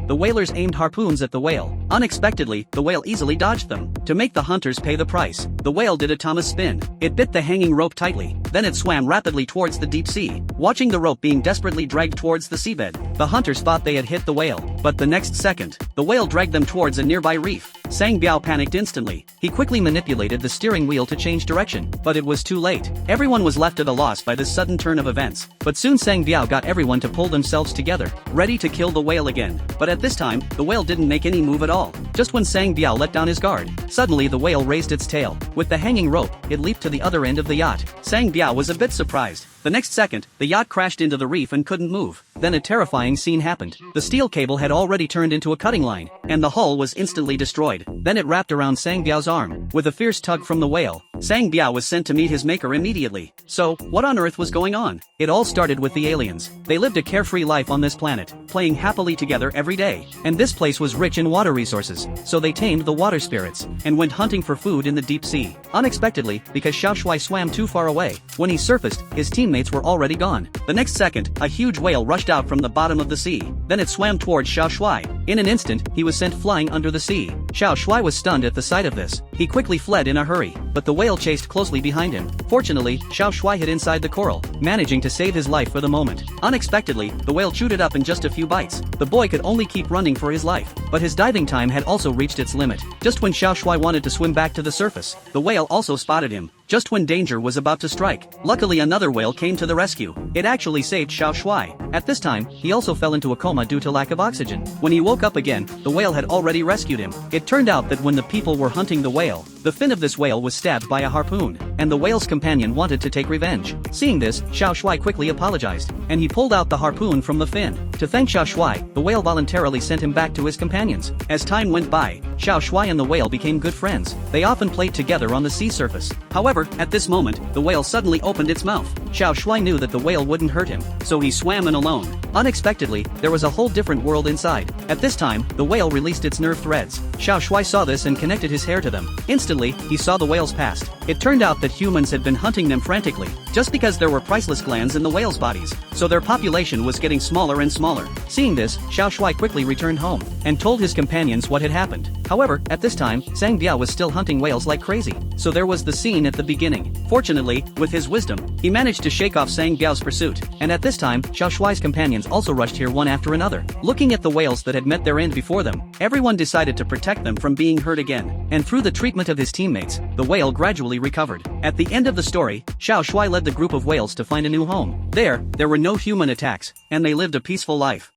the whalers aimed harpoons at the whale. Unexpectedly, the whale easily dodged them. To make the hunters pay the price, the whale did a Thomas spin. It bit the hanging rope tightly, then it swam rapidly towards the deep sea. Watching the rope being desperately dragged towards the seabed, the hunters thought they had hit the whale, but the next second, the whale dragged them towards a nearby reef. Sang Biao panicked instantly. He quickly manipulated the steering wheel to change direction, but it was too late. Everyone was left at a loss by this sudden turn of events, but soon Sang Biao got everyone to pull themselves together, ready to kill the whale again. But at this time, the whale didn't make any move at all. Just when Sang Biao let down his guard, suddenly the whale raised its tail. With the hanging rope, it leaped to the other end of the yacht. Sang Biao was a bit surprised. The next second, the yacht crashed into the reef and couldn't move. Then a terrifying scene happened. The steel cable had already turned into a cutting line, and the hull was instantly destroyed. Then it wrapped around Sang Biao's arm. With a fierce tug from the whale, Sang Biao was sent to meet his maker immediately. So, what on earth was going on? It all started with the aliens. They lived a carefree life on this planet, playing happily together every day. And this place was rich in water resources, so they tamed the water spirits, and went hunting for food in the deep sea. Unexpectedly, because Xiao Shuai swam too far away, when he surfaced, his teammates were already gone. The next second, a huge whale rushed out from the bottom of the sea. Then it swam towards Xiao Shuai. In an instant, he was sent flying under the sea. Xiao Shuai was stunned at the sight of this. He quickly fled in a hurry, but the whale chased closely behind him. Fortunately, Xiao Shuai hid inside the coral, managing to save his life for the moment. Unexpectedly, the whale chewed it up in just a few bites. The boy could only keep running for his life, but his diving time had also reached its limit. Just when Xiao Shuai wanted to swim back to the surface, the whale also spotted him. Just when danger was about to strike, luckily another whale came to the rescue. It actually saved Xiao Shuai. At this time, he also fell into a coma due to lack of oxygen. When he woke up again, the whale had already rescued him. It turned out that when the people were hunting the whale, the fin of this whale was stabbed by a harpoon, and the whale's companion wanted to take revenge. Seeing this, Xiao Shuai quickly apologized, and he pulled out the harpoon from the fin. To thank Xiao Shuai, the whale voluntarily sent him back to his companions. As time went by, Xiao Shuai and the whale became good friends. They often played together on the sea surface. However, at this moment, the whale suddenly opened its mouth. Xiao Shuai knew that the whale wouldn't hurt him, so he swam in alone. Unexpectedly, there was a whole different world inside. At this time, the whale released its nerve threads. Xiao Shuai saw this and connected his hair to them. Instantly, he saw the whale's past. It turned out that humans had been hunting them frantically, just because there were priceless glands in the whales' bodies, so their population was getting smaller and smaller. Seeing this, Xiao Shuai quickly returned home, and told his companions what had happened. However, at this time, Sang Biao was still hunting whales like crazy, so there was the scene at the beginning. Fortunately, with his wisdom, he managed to shake off Sang Biao's pursuit, and at this time, Xiao Shuai's companions also rushed here one after another. Looking at the whales that had met their end before them, everyone decided to protect them from being hurt again, and through the treatment of his teammates, the whale gradually recovered. At the end of the story, Xiao Shuai led the group of whales to find a new home. There were no human attacks, and they lived a peaceful life.